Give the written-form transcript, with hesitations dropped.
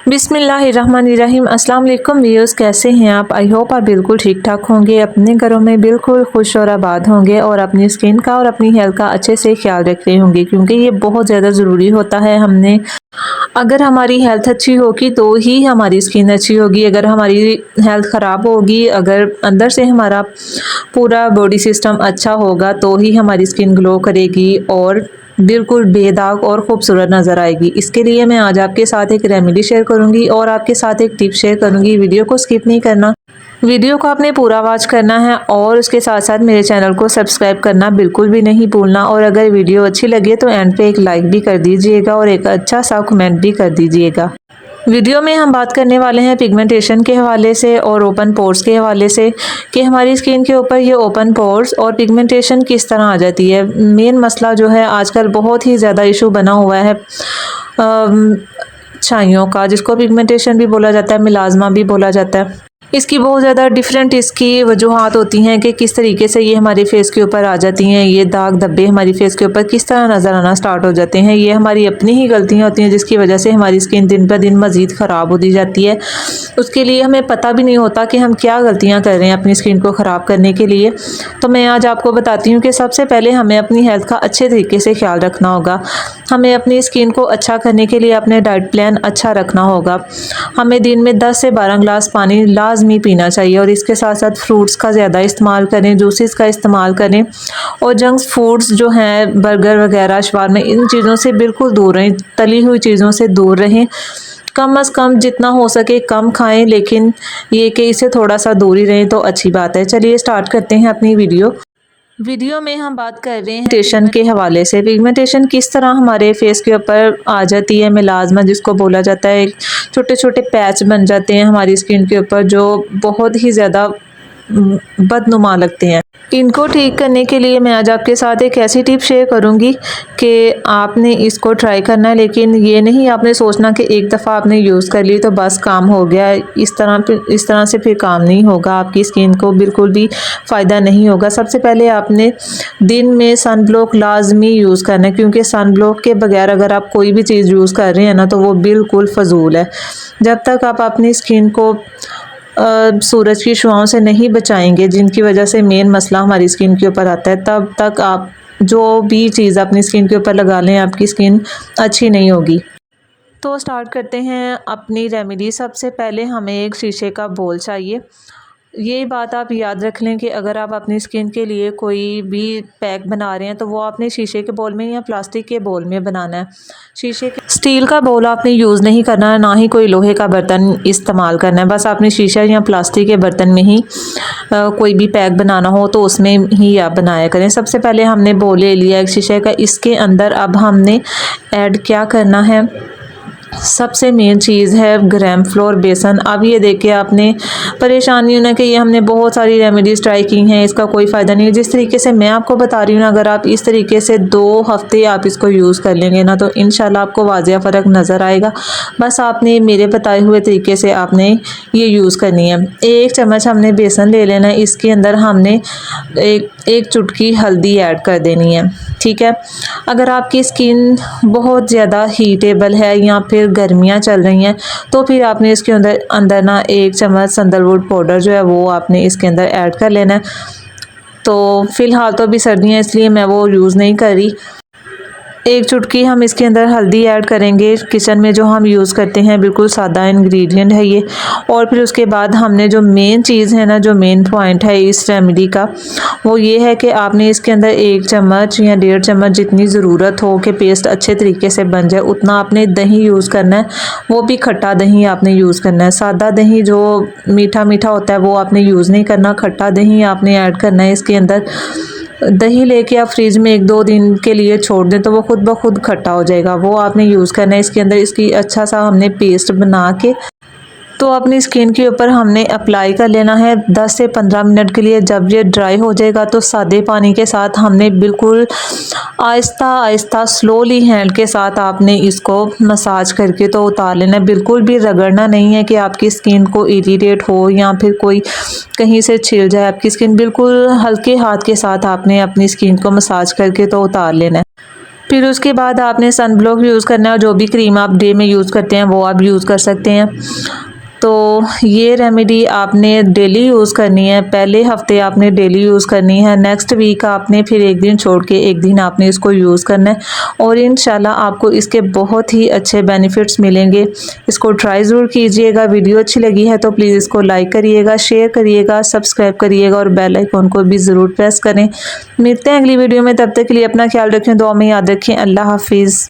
बिस्मिल्लाहिर्रहमानिर्रहीम। अस्सलाम वालेकुम व्यूअर्स, कैसे हैं आप? आई होप आप बिल्कुल ठीक ठाक होंगे, अपने घरों में बिल्कुल खुश और आबाद होंगे और अपनी स्किन का और अपनी हेल्थ का अच्छे से ख्याल रख रहे होंगे, क्योंकि ये बहुत ज़्यादा ज़रूरी होता है। हमने अगर हमारी हेल्थ अच्छी होगी तो ही हमारी स्किन अच्छी होगी। अगर हमारी हेल्थ ख़राब होगी, अगर अंदर से हमारा पूरा बॉडी सिस्टम अच्छा होगा तो ही हमारी स्किन ग्लो करेगी और बिल्कुल बेदाग और ख़ूबसूरत नज़र आएगी। इसके लिए मैं आज आपके साथ एक रेमेडी शेयर करूंगी और आपके साथ एक टिप शेयर करूंगी। वीडियो को स्किप नहीं करना, वीडियो को आपने पूरा वॉच करना है और उसके साथ साथ मेरे चैनल को सब्सक्राइब करना बिल्कुल भी नहीं भूलना। और अगर वीडियो अच्छी लगे तो एंड पे एक लाइक भी कर दीजिएगा और एक अच्छा सा कमेंट भी कर दीजिएगा। वीडियो में हम बात करने वाले हैं पिगमेंटेशन के हवाले से और ओपन पोर्स के हवाले से कि हमारी स्किन के ऊपर ये ओपन पोर्स और पिगमेंटेशन किस तरह आ जाती है। मेन मसला जो है आजकल बहुत ही ज़्यादा इशू बना हुआ है छाइयों का, जिसको पिगमेंटेशन भी बोला जाता है, मिलाज़मा भी बोला जाता है। इसकी बहुत ज़्यादा डिफरेंट इसकी वजूहात होती हैं कि किस तरीके से ये हमारे फेस के ऊपर आ जाती हैं। ये दाग धब्बे हमारी फेस के ऊपर किस तरह नज़र आना स्टार्ट हो जाते हैं। ये हमारी अपनी ही गलतियां होती हैं जिसकी वजह से हमारी स्किन दिन पर दिन मज़ीद ख़राब होती जाती है। उसके लिए हमें पता भी नहीं होता कि हम क्या गलतियाँ कर रहे हैं अपनी स्किन को ख़राब करने के लिए। तो मैं आज आपको बताती हूँ कि सबसे पहले हमें अपनी हेल्थ का अच्छे तरीके से ख्याल रखना होगा। हमें अपनी स्किन को अच्छा करने के लिए अपने डाइट प्लान अच्छा रखना होगा। हमें दिन में 10 से 12 गिलास पानी लाजमी पीना चाहिए और इसके साथ साथ फ्रूट्स का ज़्यादा इस्तेमाल करें, जूसेस का इस्तेमाल करें और जंक फूड्स जो हैं बर्गर वगैरह शवारमा, इन चीज़ों से बिल्कुल दूर रहें। तली हुई चीज़ों से दूर रहें, कम अज़ कम जितना हो सके कम खाएं, लेकिन ये कि इसे थोड़ा सा दूर ही रहें तो अच्छी बात है। चलिए स्टार्ट करते हैं अपनी वीडियो में हम बात कर रहे हैं पिगमेंटेशन के हवाले से। पिगमेंटेशन किस तरह हमारे फेस के ऊपर आ जाती है, मिलाज़मा जिसको बोला जाता है। छोटे छोटे पैच बन जाते हैं हमारी स्किन के ऊपर जो बहुत ही ज़्यादा बदनुमा लगते हैं। इनको ठीक करने के लिए मैं आज आपके साथ एक ऐसी टिप शेयर करूंगी कि आपने इसको ट्राई करना है, लेकिन ये नहीं आपने सोचना कि एक दफ़ा आपने यूज़ कर ली तो बस काम हो गया। इस तरह से फिर काम नहीं होगा, आपकी स्किन को बिल्कुल भी फ़ायदा नहीं होगा। सबसे पहले आपने दिन में सन ब्लॉक लाजमी यूज़ करना है, क्योंकि सन ब्लॉक के बगैर अगर आप कोई भी चीज़ यूज़ कर रहे हैं ना तो वो बिल्कुल फ़जूल है। जब तक आप अपनी स्किन को सूरज की शुआओं से नहीं बचाएंगे, जिनकी वजह से मेन मसला हमारी स्किन के ऊपर आता है, तब तक आप जो भी चीज़ अपनी स्किन के ऊपर लगा लें आपकी स्किन अच्छी नहीं होगी। तो स्टार्ट करते हैं अपनी रेमेडी। सबसे पहले हमें एक शीशे का बोल चाहिए। ये बात आप याद रख लें कि अगर आप अपनी स्किन के लिए कोई भी पैक बना रहे हैं तो वो आपने शीशे के बोल में या प्लास्टिक के बोल में बनाना है। स्टील का बोल आपने यूज़ नहीं करना है, ना ही कोई लोहे का बर्तन इस्तेमाल करना है। बस आपने शीशा या प्लास्टिक के बर्तन में ही कोई भी पैक बनाना हो तो उसमें ही आप बनाया करें। सबसे पहले हमने बोल ले लिया एक शीशे का। इसके अंदर अब हमने ऐड क्या करना है, सबसे मेन चीज़ है ग्राम फ्लोर बेसन। अब ये देखिए आपने परेशानी होना कि ये हमने बहुत सारी रेमेडीज़ ट्राई की हैं, इसका कोई फ़ायदा नहीं है। जिस तरीके से मैं आपको बता रही हूँ ना, अगर आप इस तरीके से 2 हफ्ते आप इसको यूज़ कर लेंगे ना तो इंशाल्लाह आपको वाज़िया फ़र्क नज़र आएगा। बस आपने मेरे बताए हुए तरीके से आपने ये यूज़ करनी है। 1 चम्मच हमने बेसन ले लेना है, इसके अंदर हमने एक चुटकी हल्दी ऐड कर देनी है, ठीक है। अगर आपकी स्किन बहुत ज़्यादा हीटेबल है या फिर गर्मियाँ चल रही हैं तो फिर आपने इसके अंदर ना 1 चम्मच सैंडलवुड पाउडर जो है वो आपने इसके अंदर ऐड कर लेना है। तो फ़िलहाल तो अभी सर्दियाँ इसलिए मैं वो यूज़ नहीं कर रही। 1 चुटकी हम इसके अंदर हल्दी ऐड करेंगे। किचन में जो हम यूज़ करते हैं बिल्कुल सादा इंग्रेडिएंट है ये। और फिर उसके बाद हमने जो मेन चीज़ है ना, जो मेन पॉइंट है इस रेमेडी का, वो ये है कि आपने इसके अंदर 1 चम्मच या 1.5 चम्मच जितनी ज़रूरत हो कि पेस्ट अच्छे तरीके से बन जाए उतना आपने दही यूज़ करना है। वो भी खट्टा दही आपने यूज़ करना है। सादा दही जो मीठा मीठा होता है वो आपने यूज़ नहीं करना, खट्टा दही आपने ऐड करना है इसके अंदर। दही लेके आप फ्रिज में 1-2 दिन के लिए छोड़ दें तो वो खुद ब खुद खट्टा हो जाएगा, वो आपने यूज़ करना है इसके अंदर। इसकी अच्छा सा हमने पेस्ट बना के तो अपनी स्किन के ऊपर हमने अप्लाई कर लेना है 10 से 15 मिनट के लिए। जब ये ड्राई हो जाएगा तो सादे पानी के साथ हमने बिल्कुल आहिस्ता आहिस्ता स्लोली हैंड के साथ आपने इसको मसाज करके तो उतार लेना है। बिल्कुल भी रगड़ना नहीं है कि आपकी स्किन को इरिटेट हो या फिर कोई कहीं से छिल जाए आपकी स्किन। बिल्कुल हल्के हाथ के साथ आपने अपनी स्किन को मसाज करके तो उतार लेना है। फिर उसके बाद आपने सन ब्लॉक यूज़ करना है और जो भी क्रीम आप डे में यूज़ करते हैं वो आप यूज़ कर सकते हैं। तो ये रेमेडी आपने डेली यूज़ करनी है, पहले हफ्ते आपने डेली यूज़ करनी है, नेक्स्ट वीक आपने फिर एक दिन छोड़ के एक दिन आपने इसको यूज़ करना है और इंशाल्लाह आपको इसके बहुत ही अच्छे बेनिफिट्स मिलेंगे। इसको ट्राई ज़रूर कीजिएगा। वीडियो अच्छी लगी है तो प्लीज़ इसको लाइक करिएगा, शेयर करिएगा, सब्सक्राइब करिएगा और बेल आइकॉन को भी ज़रूर प्रेस करें। मिलते हैं अगली वीडियो में, तब तक के लिए अपना ख्याल रखें, दुआ में याद रखें। अल्लाह हाफिज़।